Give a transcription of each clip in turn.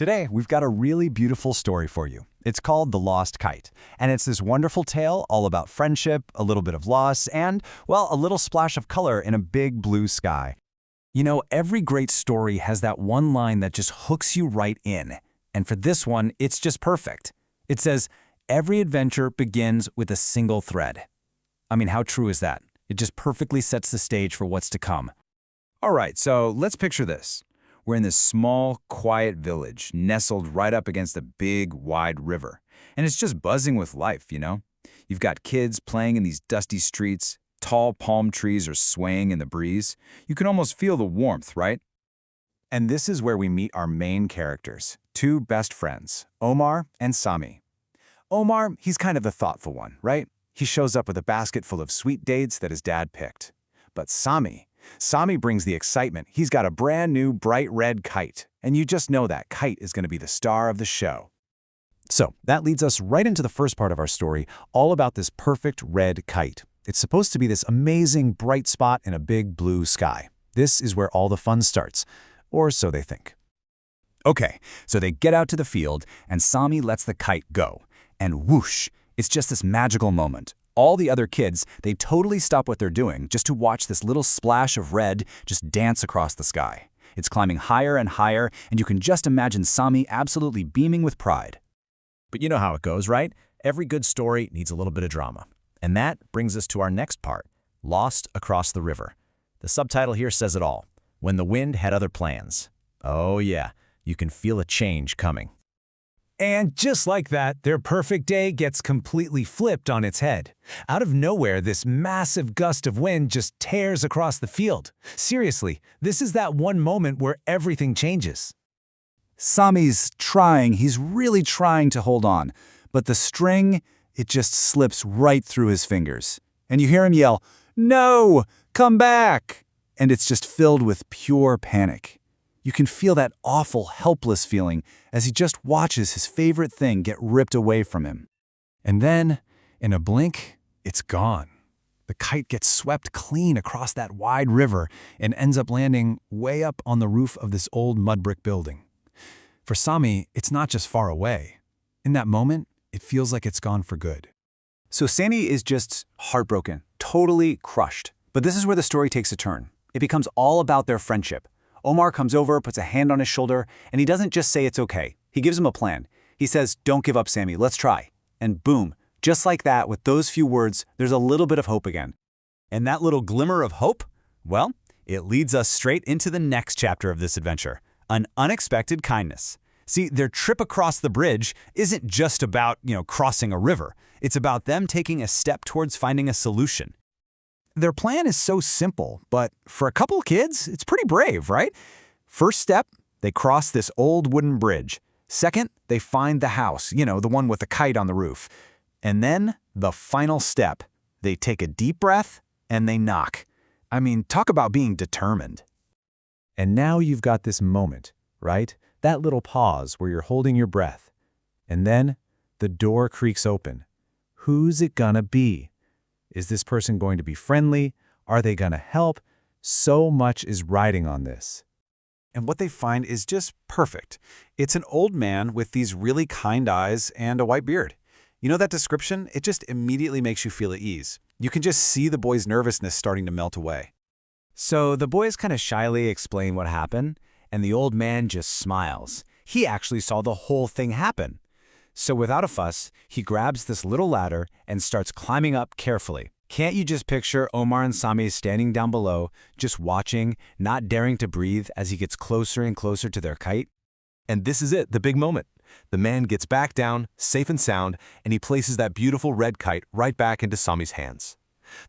Today, we've got a really beautiful story for you. It's called The Lost Kite, and it's this wonderful tale all about friendship, a little bit of loss, and, well, a little splash of color in a big blue sky. You know, every great story has that one line that just hooks you right in. And for this one, it's just perfect. It says, "Every adventure begins with a single thread." I mean, how true is that? It just perfectly sets the stage for what's to come. All right, so let's picture this. We're in this small, quiet village, nestled right up against a big, wide river. And it's just buzzing with life, you know? You've got kids playing in these dusty streets, tall palm trees are swaying in the breeze. You can almost feel the warmth, right? And this is where we meet our main characters, two best friends, Omar and Sami. Omar, he's kind of the thoughtful one, right? He shows up with a basket full of sweet dates that his dad picked. But Sami brings the excitement. He's got a brand new bright red kite, and you just know that Kite is going to be the star of the show. So that leads us right into the first part of our story, all about this perfect red kite. It's supposed to be this amazing bright spot in a big blue sky. This is where all the fun starts, or so they think. Okay, so they get out to the field, and Sami lets the kite go. And whoosh, it's just this magical moment. All the other kids, they totally stop what they're doing just to watch this little splash of red just dance across the sky. It's climbing higher and higher, and you can just imagine Sami absolutely beaming with pride. But you know how it goes, right? Every good story needs a little bit of drama. And that brings us to our next part, Lost Across the River. The subtitle here says it all. When the wind had other plans. Oh yeah, you can feel a change coming. And just like that, their perfect day gets completely flipped on its head. Out of nowhere, this massive gust of wind just tears across the field. Seriously, this is that one moment where everything changes. Sami's trying, he's really trying to hold on, but the string, it just slips right through his fingers. And you hear him yell, "No! Come back!" And it's just filled with pure panic. You can feel that awful, helpless feeling as he just watches his favorite thing get ripped away from him. And then, in a blink, it's gone. The kite gets swept clean across that wide river and ends up landing way up on the roof of this old mud brick building. For Sami, it's not just far away. In that moment, it feels like it's gone for good. So Sami is just heartbroken, totally crushed. But this is where the story takes a turn. It becomes all about their friendship. Omar comes over, puts a hand on his shoulder, and he doesn't just say it's okay. He gives him a plan. He says, "Don't give up, Sami, let's try." And boom, just like that, with those few words, there's a little bit of hope again. And that little glimmer of hope, well, it leads us straight into the next chapter of this adventure, an unexpected kindness. See, their trip across the bridge isn't just about, crossing a river. It's about them taking a step towards finding a solution. Their plan is so simple, but for a couple kids, it's pretty brave, right? First step, they cross this old wooden bridge. Second, they find the house, the one with the kite on the roof. And then, the final step, they take a deep breath and they knock. I mean, talk about being determined. And now you've got this moment, right? That little pause where you're holding your breath. And then, the door creaks open. Who's it gonna be? Is this person going to be friendly? Are they going to help? So much is riding on this. And what they find is just perfect. It's an old man with these really kind eyes and a white beard. You know that description? It just immediately makes you feel at ease. You can just see the boy's nervousness starting to melt away. So the boys kind of shyly explain what happened, and the old man just smiles. He actually saw the whole thing happen. So without a fuss, he grabs this little ladder and starts climbing up carefully. Can't you just picture Omar and Sami standing down below, just watching, not daring to breathe as he gets closer and closer to their kite? And this is it, the big moment. The man gets back down, safe and sound, and he places that beautiful red kite right back into Sami's hands.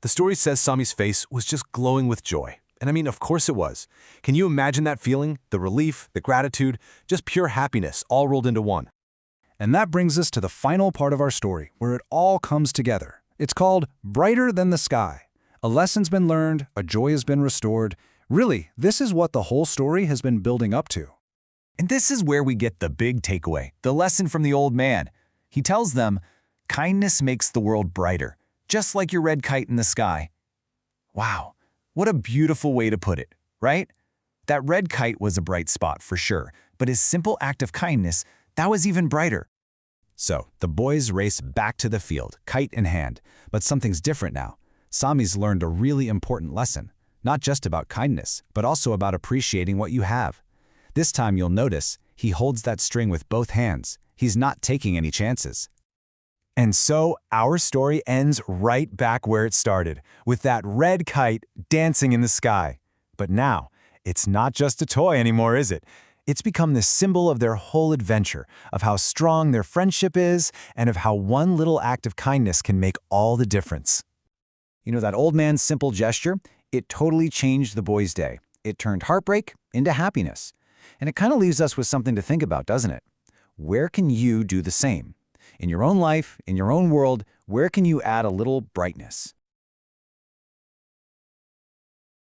The story says Sami's face was just glowing with joy. And I mean, of course it was. Can you imagine that feeling? The relief, the gratitude, just pure happiness all rolled into one. And that brings us to the final part of our story, where it all comes together. It's called Brighter Than the Sky. A lesson's been learned, a joy has been restored. Really, this is what the whole story has been building up to. And this is where we get the big takeaway, the lesson from the old man. He tells them, kindness makes the world brighter, just like your red kite in the sky. Wow, what a beautiful way to put it, right? That red kite was a bright spot for sure, but his simple act of kindness, that was even brighter. So, the boys race back to the field, kite in hand. But something's different now. Sami's learned a really important lesson, not just about kindness, but also about appreciating what you have. This time you'll notice, he holds that string with both hands. He's not taking any chances. And so, our story ends right back where it started, with that red kite dancing in the sky. But now, it's not just a toy anymore, is it? It's become the symbol of their whole adventure, of how strong their friendship is, and of how one little act of kindness can make all the difference. You know, that old man's simple gesture, it totally changed the boys' day. It turned heartbreak into happiness. And it kind of leaves us with something to think about, doesn't it? Where can you do the same? In your own life, in your own world, where can you add a little brightness?